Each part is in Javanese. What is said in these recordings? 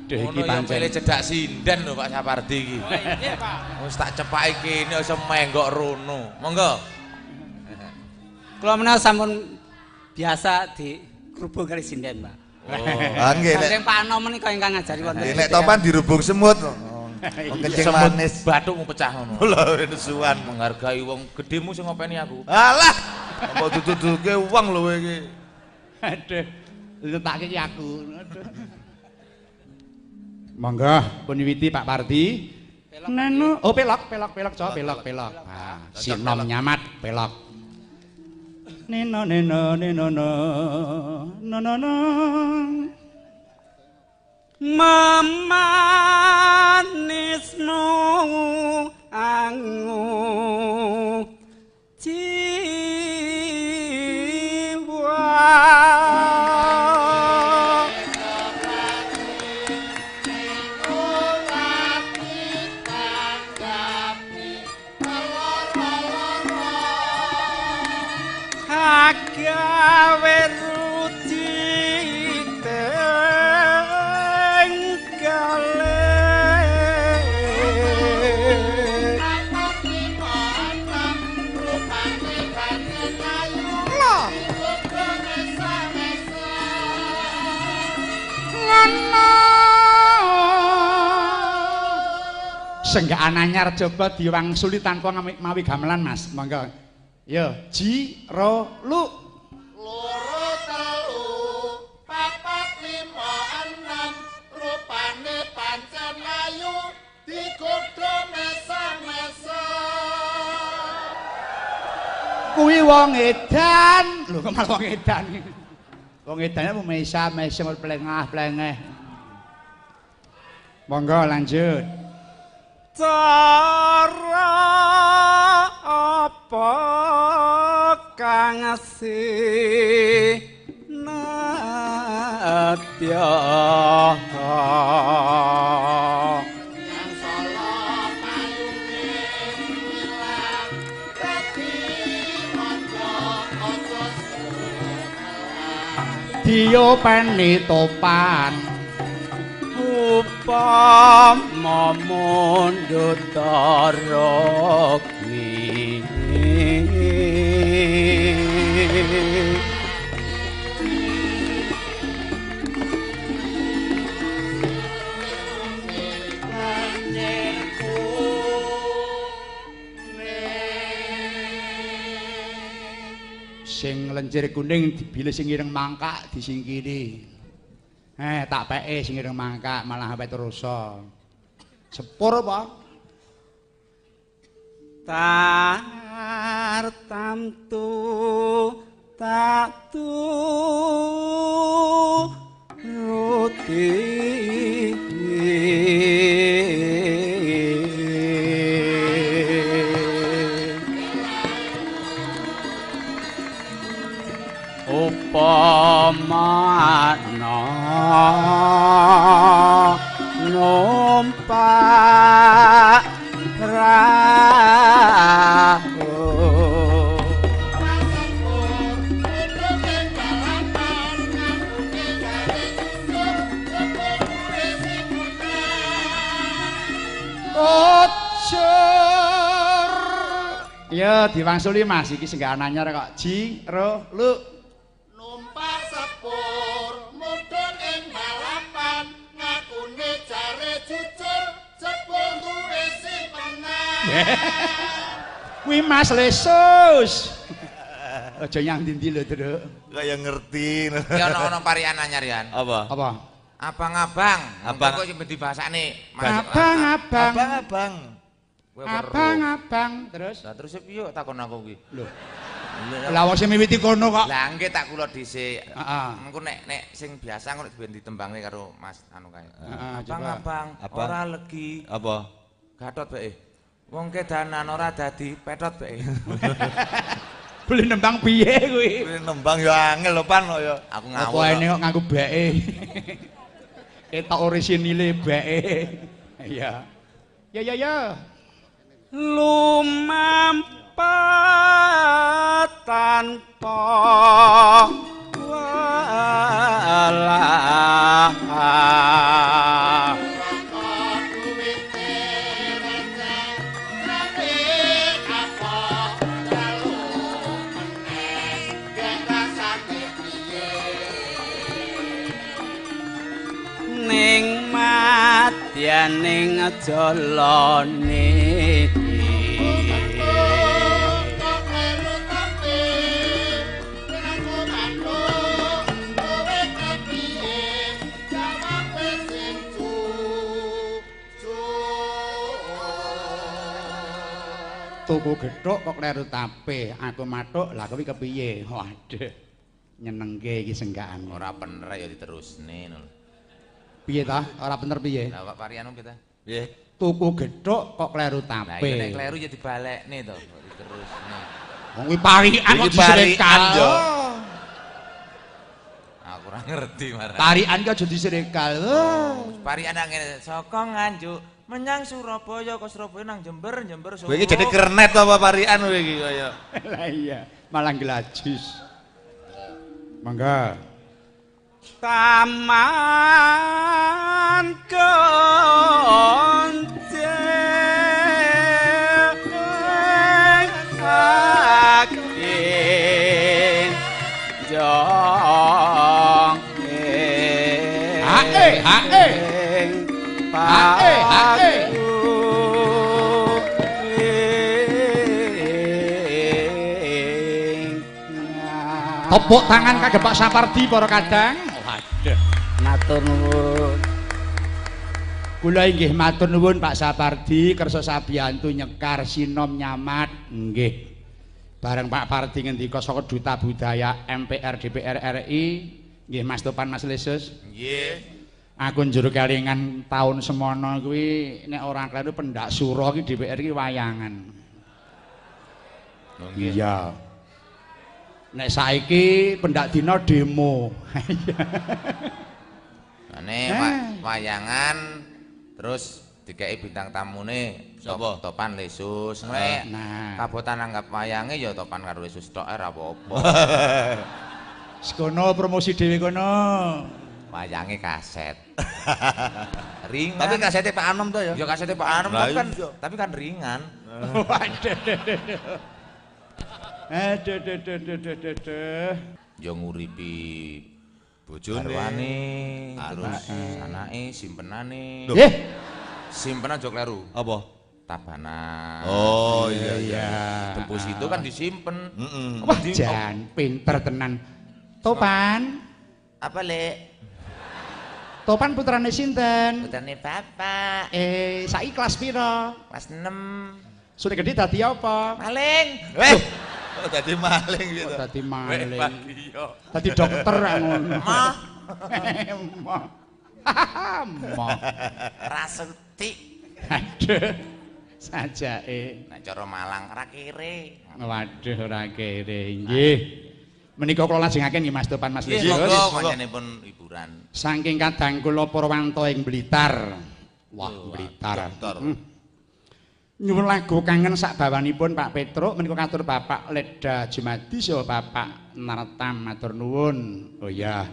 Duh iki pancen cedak sinden lho Pak Sapardi iki. Oh nggih Pak. Wis tak cepaki kene iso menggok rono. Monggo. Kula menawa sampun biasa dikerubung kali sinden, Pak. Oh, nggih nek Sing Pak Anom menika ingkang ngajari wonten. Nek topan dirubung semut. Kencing manis. Bathuk pecah ngono. Lho nesuan menghargai wong gedemu sing ngopeni aku. Alah. Apa duduke wong lho kowe iki. Aduh. Letakke iki aku. Aduh. Monggo pun wiwiti Pak Pardi. Nenu, oh pelok, cok, pelok. Ah, sinom nyamat pelok. Neno no. Memanismu angu gawe ruci tenggale senggak ananyar coba diwangsuli tanpa mawi gamelan Mas monggo yo ji ro lu loro telu papat lima enam rupane pancen ayu digodho mesa-mesa kuwi wong edan lho kok malah wong edan wong edane mau mesa-mesa plengah-plengeh monggo lanjut cara apa kang sinatya yang solo payunge ilang dadi ojo diopeni topan upama mundut daragni sing lencir kuning dibile sing ireng mangkak disingkiri tak peke sing ireng mangkak malah sampe terusa sepur apa tartamtu tatu ruti upamana numpak perahu ocor ya diwangsuli Mas iki sing gak anyar kok ji ro lu numpak sepur mudhun ing balapan ngakune jare jujur sepur duwe simpenan kuwi Mas lesus aja nyang ndi lho Druk kaya ngerti Ya ono parian anyar Yan. apa Abang-abang. Abang. Kok sing dibahasane abang terus Lah terus piye takon aku kuwi? lho lah wong sing miwiti kono kok Lah nggih tak kula dhisik. Heeh. Engko nek sing biasa engko ben ditembangne karo Mas anu kae. coba. Abang, ora legi. apa Gatot bae. Wong kedanan ora dadi petot bae. beli nembang piye kuwi Kuwi nembang ya angel lho pan kok ya Aku apa ngawur. ene kok nganggo beke ketok orisinile beke iya ya lumampah tanpa walahan Tianing jalane tuku gethuk kok kleru tape aku matuk lah kuwi kepiye waduh nyenengke iki senggakan Ora bener ya diterusne ngono. piye ta ora bener piye Lah Pak Parianu kita. Nggih. tuku gethuk kok kleru Lah tape iya nek kleru ya dibalekne to, kok diterusne. wong kuwi parikan kok Iki parikan, diserekal yo. Aku ora ngerti marang. parikan ki aja diserekal Parikan nang ngene saka Nganjuk menyang Surabaya ke Surabaya nang Jember Solo. Kowe iki jadi kernet apa parian kowe iki kaya. lah iya malah glajus mangga taman konceng akin jong hae tepuk tangan kagem Pak Sapardi para kadang waduh matur nuwun kula inggih matur nuwun Pak Sapardi kersa sabiyantu nyekar sinom nyamat nggih bareng Pak Pardi ngendika saka Duta Budaya MPR DPR RI nggih Mas Topan Mas Lesus Nggih. aku njur kelingan taun semono kuwi nek ora kleru pendak sura iki DPR iki wayangan Nggih. iya nek saiki pendak dina demo Ane wayangan terus dikei bintang tamune Sapa? Topan Lesus. Nek nah kabotan anggap wayange ya Topan karo Lesus tok ora apa-apa. sekono promosi dhewe kono Wayange kaset. Ringan. Tapi kasete Pak Anom to ya. ya kasete Pak Anom Lah, tapi kan ringan. aduh Ya nguripi Bojone. garwane, terus Anake. anake, simpenane. nggih Simpenan aja kleru. Apa? Tabanan. Oh iya iya. iya Tembus itu kan disimpen. Heeh. wah jan pinter tenan Topan Apa, Lek? Topan putrane sinten Putrane Bapak. saiki kelas pira Kelas 6. sudah gede dadi apa Maling. Oh dadi maling gitu. dadi maling Iya. dadi dokter ngono Mah, Mah. Mah. Rasuti. Aduh. Sajake. Nek cara Malang ra kere. Waduh ora kere nggih. Menika kula lajengaken nggih Mas Topan Mas Nggih, Lesus. monggo panjenenganipun hiburan. Saking kadang kula Purwanto ing Blitar. Wah, Oh, Blitar. dokter. Nyuwun lagu kangen sak bawanipun Pak Petruk menika katur Bapak Leda Jumadi saha Bapak Nartam matur nuwun. Oh iya,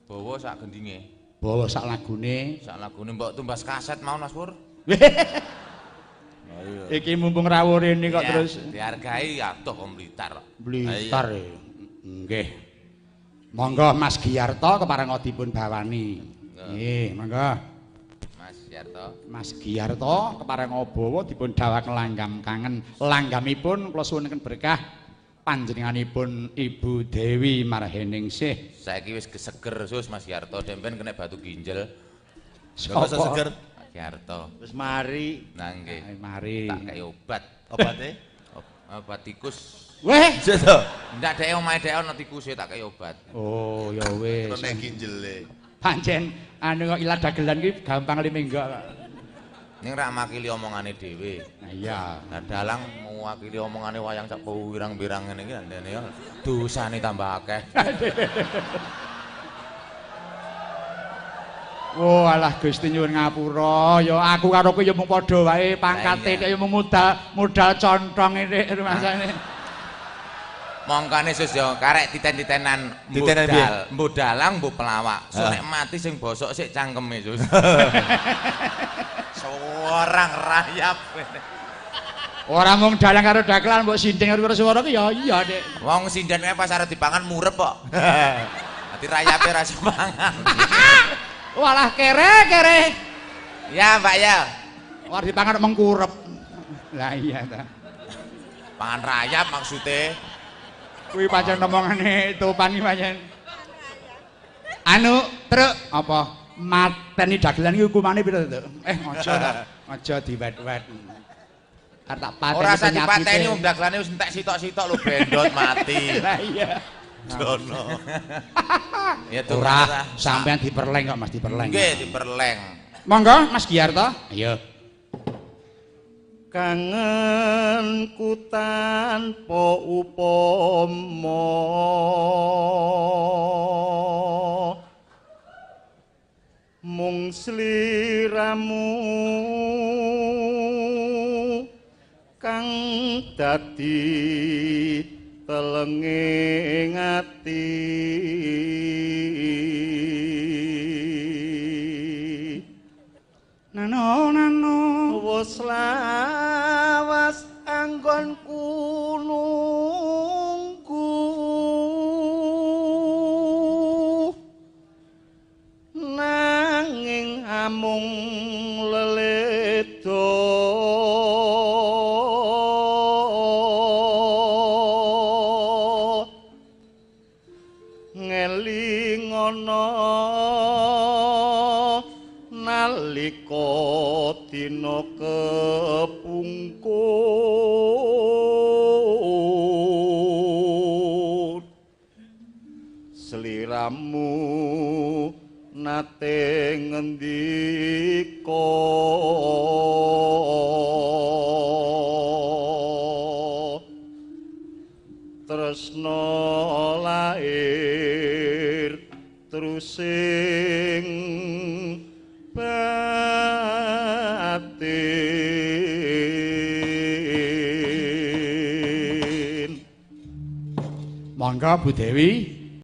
Bawa sak gendinge. bawa sak lagune. Sak lagune mbok tumbas kaset mau Mas Pur. Iki mumpung rawuh rene kok Ya, terus dihargai atuh wong Blitar. Blitar. Nggih. Monggo Mas Giyarto keparengodipun bawani. Nggih, monggo. Mas Yarto. Mas Giyarto keparengabawa dipun dawuhaken langgam kangen. Langgamipun kula suwunaken berkah panjenenganipun Ibu Dewi Marheningsih. Saiki wis geseger sus Mas Yarto dempen kena batu ginjel. Gak usah seger. Mas Yarto. Wis mari Nah nggih. Ayo, mari. Tak kei obat. obate. Obat tikus. Weh. Sedo. Ndak dhek omahe dhek ana tikuse tak kei obat. Oh, ya wis. Nek ginjele. Pancen anu kok ilat dagelan ki gampang limenggok. Ning ra makili omongane dhewe. Nah iya. Lah dalang mewakili omongane wayang sak pirang-pirang ngene iki ndene ya dosane tambah akeh. Oh alah Gusti nyuwun ngapura. Ya aku karo kowe ya mung padha wae pangkate Lah iya. kaya mung modal contong iki rumasane. Mongkane sus yo karek titen-titenan Titenan piye? mbok dalang mbok pelawak. So Ah. nek mati sing bosok sik cangkeme sus. Seorang rayap. Ora mung dalang karo dagelan mbok sinding karo swara ki ya iya, Dik. Wong sinden kae pas arep dipangan murep kok. Dadi rayape ra semangan. Walah kere. Ya, Mbak ya. War dipangan mengkurep. Lah iya ta. Pangan rayap maksudnya. Kuwi pancen omongane topan iki pancen. Anu, truk apa? Mateni dagelan iki hukumane pira to? Aja diwet-wet. Arep tak pateni. Ora usah dipateni wong dagelane wis entek sitok-sitok lho bendot mati. Lah iya. Dono. Ya tuh Ora sampean diperleng kok Mas diperleng. Nggih, diperleng. Monggo Mas Giarto. Ayo. Kangenku tanpa upama mung sliramu kang dadi telenging ati nano wis lawas anggonku nunggu nanging amung leledo ngelingono nalika dina kepungkur sliramu nate ngendika tresna lair terusing batin. Monggo Bu Dewi.